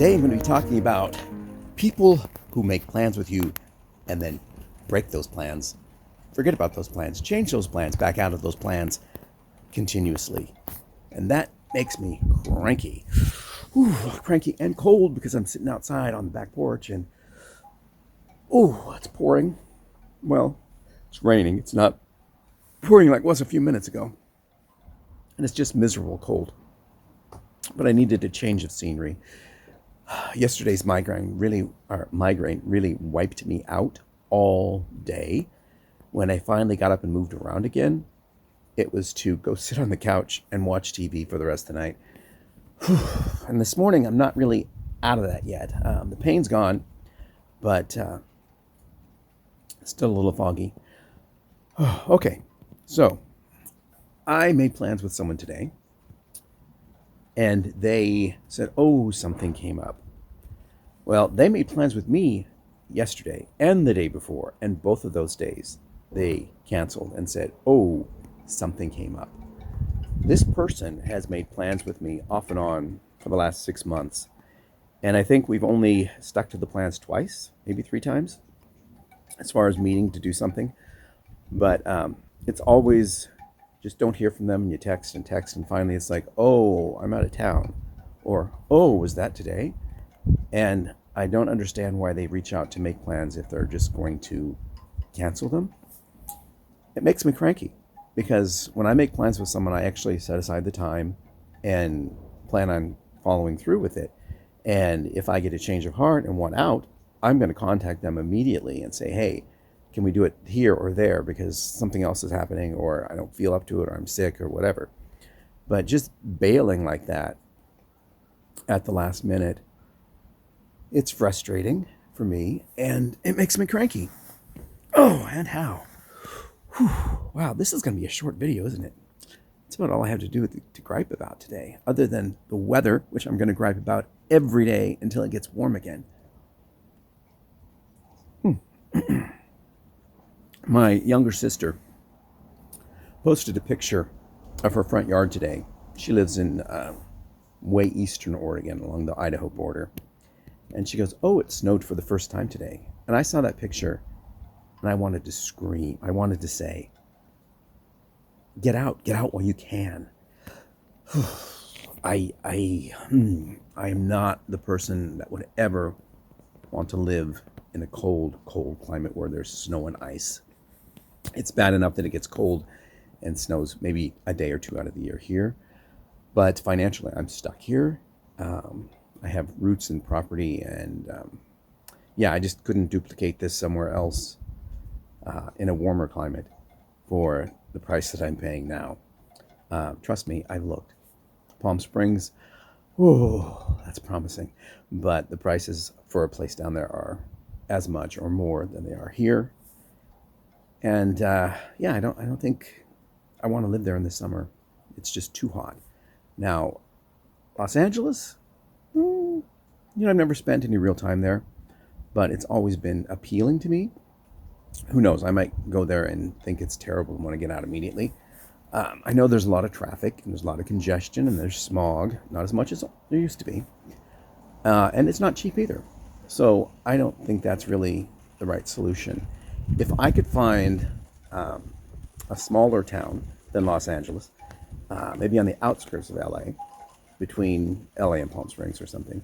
Today I'm going to be talking about people who make plans with you and then break those plans. Forget about those plans. Change those plans, back out of those plans continuously. And that makes me cranky. Whew, cranky and cold because I'm sitting outside on the back porch and it's pouring. Well, it's raining. It's not pouring like it was a few minutes ago. And it's just miserable cold. But I needed a change of scenery. Yesterday's migraine really wiped me out all day. When I finally got up and moved around again, it was to go sit on the couch and watch TV for the rest of the night. And this morning, I'm not really out of that yet. The pain's gone, but still a little foggy. Okay, so I made plans with someone today. And they said, something came up. Well, they made plans with me yesterday and the day before. And both of those days, they canceled and said, something came up. This person has made plans with me off and on for the last 6 months. And I think we've only stuck to the plans twice, maybe 3 times, as far as meeting to do something. But it's always... just don't hear from them, and you text, and finally it's like, I'm out of town. Or, was that today? And I don't understand why they reach out to make plans if they're just going to cancel them. It makes me cranky, because when I make plans with someone, I actually set aside the time and plan on following through with it. And if I get a change of heart and want out, I'm going to contact them immediately and say, hey, can we do it here or there because something else is happening, or I don't feel up to it, or I'm sick, or whatever. But just bailing like that at the last minute, it's frustrating for me, and it makes me cranky. And how? Wow, this is going to be a short video, isn't it? That's about all I have to do to gripe about today, other than the weather, which I'm going to gripe about every day until it gets warm again. My younger sister posted a picture of her front yard today. She lives in way eastern Oregon along the Idaho border. And she goes, it snowed for the first time today. And I saw that picture and I wanted to scream. I wanted to say, get out while you can. I am not the person that would ever want to live in a cold climate where there's snow and ice. It's bad enough that it gets cold and snows maybe a day or 2 out of the year here. But financially, I'm stuck here. I have roots in property, and I just couldn't duplicate this somewhere else in a warmer climate for the price that I'm paying now. Trust me, I've looked. Palm Springs, that's promising. But the prices for a place down there are as much or more than they are here. And I don't think I want to live there in the summer. It's just too hot. Now, Los Angeles, I've never spent any real time there, but it's always been appealing to me. Who knows? I might go there and think it's terrible and want to get out immediately. I know there's a lot of traffic and there's a lot of congestion and there's smog, not as much as there used to be. And it's not cheap either. So I don't think that's really the right solution. If I could find a smaller town than Los Angeles, maybe on the outskirts of LA, between LA and Palm Springs or something,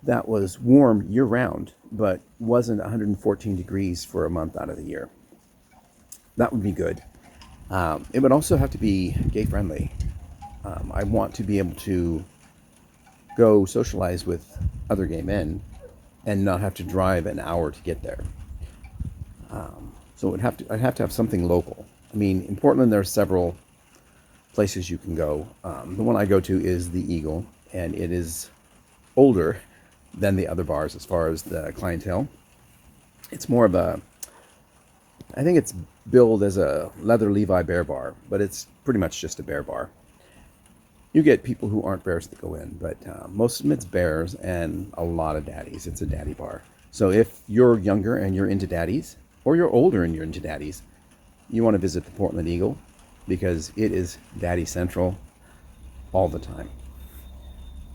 that was warm year-round, but wasn't 114 degrees for a month out of the year, that would be good. It would also have to be gay-friendly. I want to be able to go socialize with other gay men and not have to drive an hour to get there. So I'd have to have something local. I mean, in Portland, there are several places you can go. The one I go to is the Eagle, and it is older than the other bars as far as the clientele. It's more of I think it's billed as a leather Levi bear bar, but it's pretty much just a bear bar. You get people who aren't bears that go in, but most of them it's bears and a lot of daddies. It's a daddy bar. So if you're younger and you're into daddies, or you're older and you're into daddies, you want to visit the Portland Eagle because it is daddy central all the time.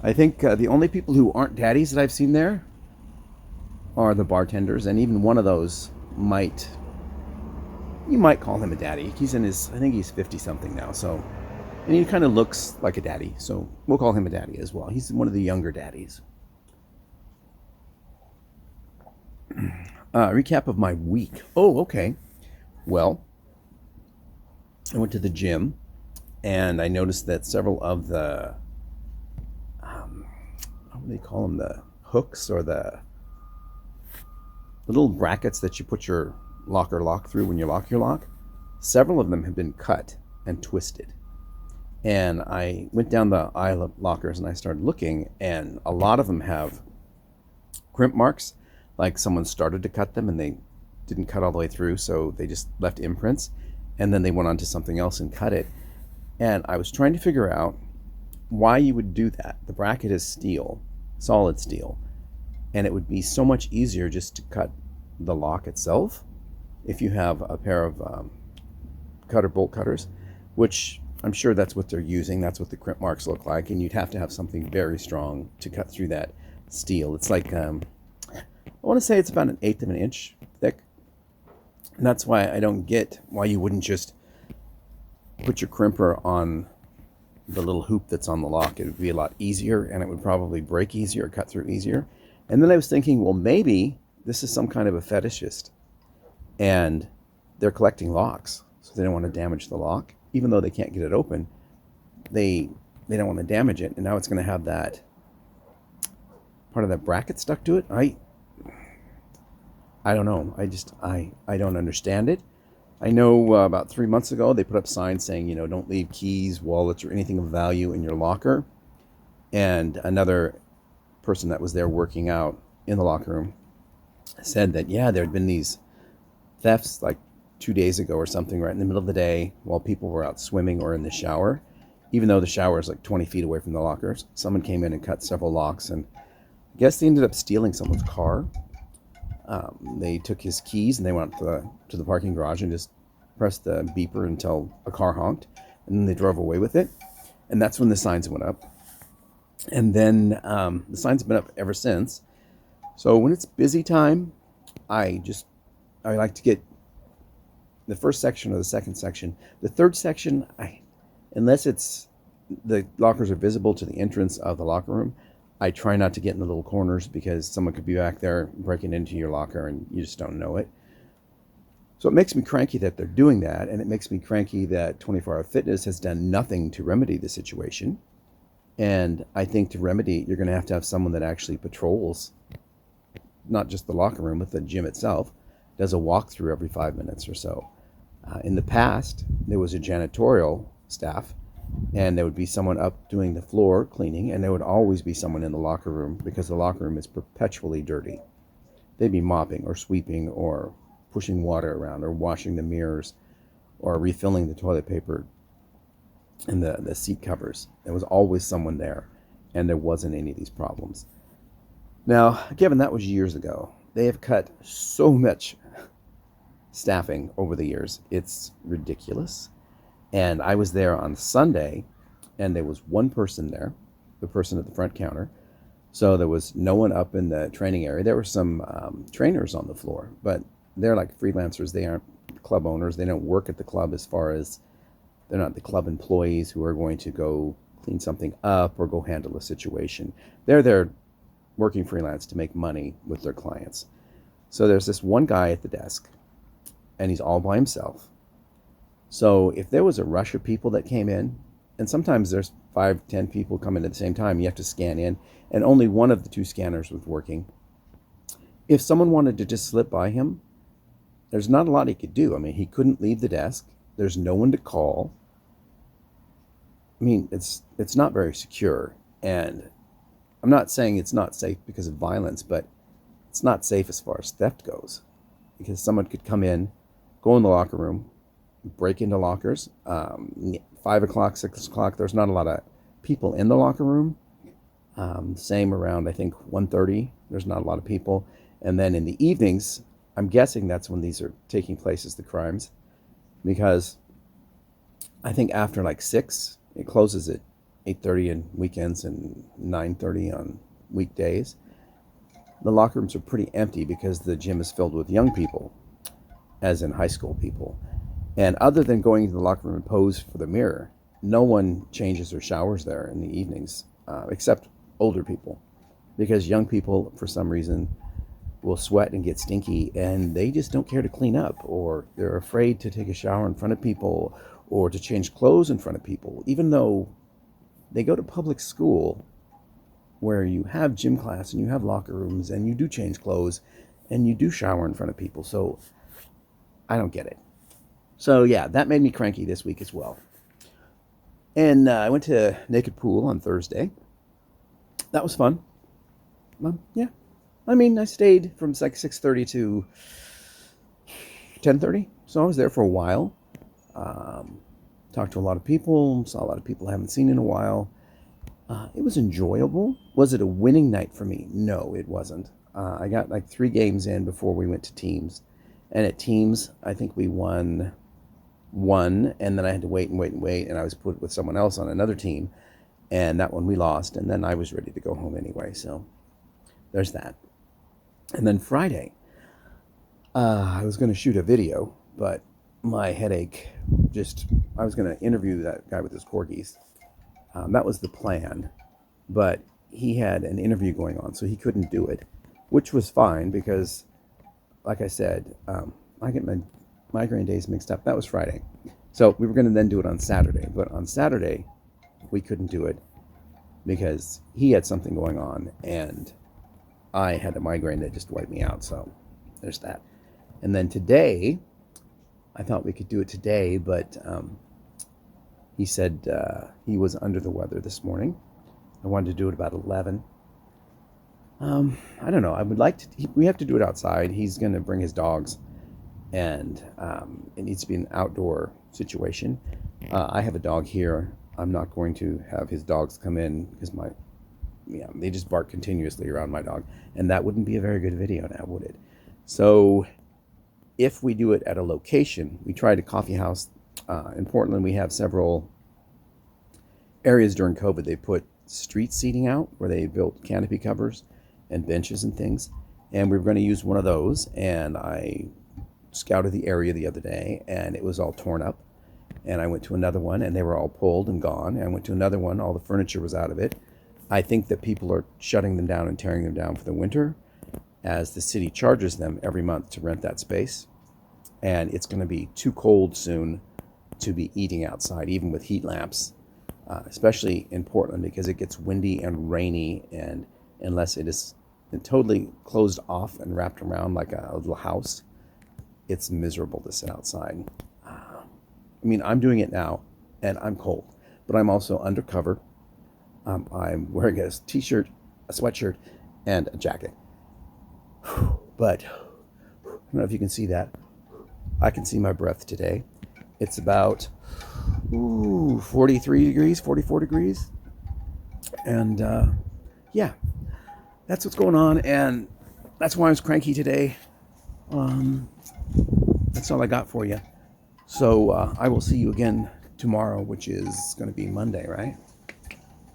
I think the only people who aren't daddies that I've seen there are the bartenders, and even one of those you might call him a daddy. He's in his, I think he's 50 something now, so, and he kind of looks like a daddy, so we'll call him a daddy as well. He's one of the younger daddies. Recap of my week. Oh, okay. Well, I went to the gym, and I noticed that several of the, what do they call them? The hooks or the little brackets that you put your lock through when you lock your lock. Several of them have been cut and twisted. And I went down the aisle of lockers and I started looking, and a lot of them have crimp marks, like someone started to cut them and they didn't cut all the way through, so they just left imprints, and then they went on to something else and cut it. And I was trying to figure out why you would do that. The bracket is steel, solid steel, and it would be so much easier just to cut the lock itself if you have a pair of bolt cutters, which I'm sure that's what they're using. That's what the crimp marks look like, and you'd have to have something very strong to cut through that steel. It's like, I want to say it's about 1/8 of an inch thick, and that's why I don't get why you wouldn't just put your crimper on the little hoop that's on the lock. It would be a lot easier, and it would probably break easier, cut through easier. And then I was thinking, well, maybe this is some kind of a fetishist, and they're collecting locks, so they don't want to damage the lock. Even though they can't get it open, they don't want to damage it, and now it's going to have that part of that bracket stuck to it. I don't know. I don't understand it. I know about 3 months ago they put up signs saying, don't leave keys, wallets, or anything of value in your locker. And another person that was there working out in the locker room said that, yeah, there had been these thefts like 2 days ago or something, right in the middle of the day while people were out swimming or in the shower. Even though the shower is like 20 feet away from the lockers, someone came in and cut several locks, and I guess they ended up stealing someone's car. They took his keys and they went to the parking garage and just pressed the beeper until a car honked, and then they drove away with it. And that's when the signs went up. And then the signs have been up ever since. So when it's busy time, I like to get the first section or the second section. The third section, unless it's the lockers are visible to the entrance of the locker room, I try not to get in the little corners because someone could be back there breaking into your locker and you just don't know it. So it makes me cranky that they're doing that, and it makes me cranky that 24 Hour Fitness has done nothing to remedy the situation. And I think to remedy, you're going to have someone that actually patrols not just the locker room, but the gym itself, does a walkthrough every 5 minutes or so. In the past, there was a janitorial staff, and there would be someone up doing the floor cleaning, and there would always be someone in the locker room because the locker room is perpetually dirty. They'd be mopping or sweeping or pushing water around or washing the mirrors or refilling the toilet paper and the seat covers. There was always someone there, and there wasn't any of these problems. Now, given that was years ago, they have cut so much staffing over the years. It's ridiculous. And I was there on Sunday, and there was one person there, the person at the front counter. So there was no one up in the training area. There were some trainers on the floor, but they're like freelancers. They aren't club owners. They don't work at the club, as far as they're not the club employees who are going to go clean something up or go handle a situation. They're there working freelance to make money with their clients. So there's this one guy at the desk, and he's all by himself. So if there was a rush of people that came in, and sometimes there's 5-10 people coming at the same time, you have to scan in, and only one of the two scanners was working. If someone wanted to just slip by him, there's not a lot he could do. I mean, he couldn't leave the desk. There's no one to call. I mean, it's not very secure. And I'm not saying it's not safe because of violence, but it's not safe as far as theft goes. Because someone could come in, go in the locker room, break into lockers. 5 o'clock, 6 o'clock, there's not a lot of people in the locker room. Same around, I think, 1:30, there's not a lot of people. And then in the evenings, I'm guessing that's when these are taking place as the crimes. Because I think after like 6, it closes at 8:30 on weekends and 9:30 on weekdays. The locker rooms are pretty empty because the gym is filled with young people, as in high school people. And other than going to the locker room and pose for the mirror, no one changes or showers there in the evenings, except older people. Because young people, for some reason, will sweat and get stinky, and they just don't care to clean up, or they're afraid to take a shower in front of people, or to change clothes in front of people, even though they go to public school where you have gym class and you have locker rooms and you do change clothes and you do shower in front of people. So I don't get it. So yeah, that made me cranky this week as well. And I went to Naked Pool on Thursday. That was fun. Yeah. I mean, I stayed from like 6:30 to 10:30. So I was there for a while. Talked to a lot of people, saw a lot of people I haven't seen in a while. It was enjoyable. Was it a winning night for me? No, it wasn't. I got like 3 games in before we went to teams. And at teams, I think we won 1, and then I had to wait, and I was put with someone else on another team, and that one we lost, and then I was ready to go home anyway, so there's that. And then Friday, I was going to shoot a video, but my headache I was going to interview that guy with his corgis. That was the plan, but he had an interview going on, so he couldn't do it, which was fine because, like I said, I get my migraine days mixed up. That was Friday. So we were going to then do it on Saturday, but on Saturday, we couldn't do it because he had something going on, and I had a migraine that just wiped me out, so there's that. And then today, I thought we could do it today, but he said he was under the weather this morning. I wanted to do it about 11. I don't know. I would like to. We have to do it outside. He's going to bring his dogs, and it needs to be an outdoor situation. I have a dog here. I'm not going to have his dogs come in because they just bark continuously around my dog, and that wouldn't be a very good video now, would it? So if we do it at a location, we tried a coffee house in Portland. We have several areas during COVID. They put street seating out where they built canopy covers and benches and things, and we were going to use one of those, and I scouted the area the other day, and it was all torn up. And I went to another one, and they were all pulled and gone. And I went to another one, all the furniture was out of it. I think that people are shutting them down and tearing them down for the winter, as the city charges them every month to rent that space. And it's going to be too cold soon to be eating outside, even with heat lamps, especially in Portland, because it gets windy and rainy, and unless it is totally closed off and wrapped around like a little house, it's miserable to sit outside. I mean, I'm doing it now, and I'm cold, but I'm also undercover. I'm wearing a t-shirt, a sweatshirt, and a jacket. But I don't know if you can see that. I can see my breath today. It's about 43 degrees, 44 degrees. And yeah, that's what's going on, and that's why I was cranky today. That's all I got for you. So I will see you again tomorrow, which is going to be Monday, right?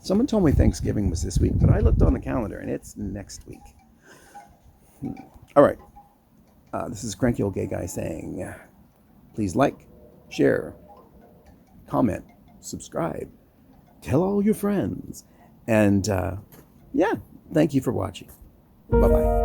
Someone told me Thanksgiving was this week, but I looked on the calendar and it's next week. All right. This is Cranky Old Gay Guy saying, please like, share, comment, subscribe, tell all your friends. And yeah, thank you for watching. Bye-bye.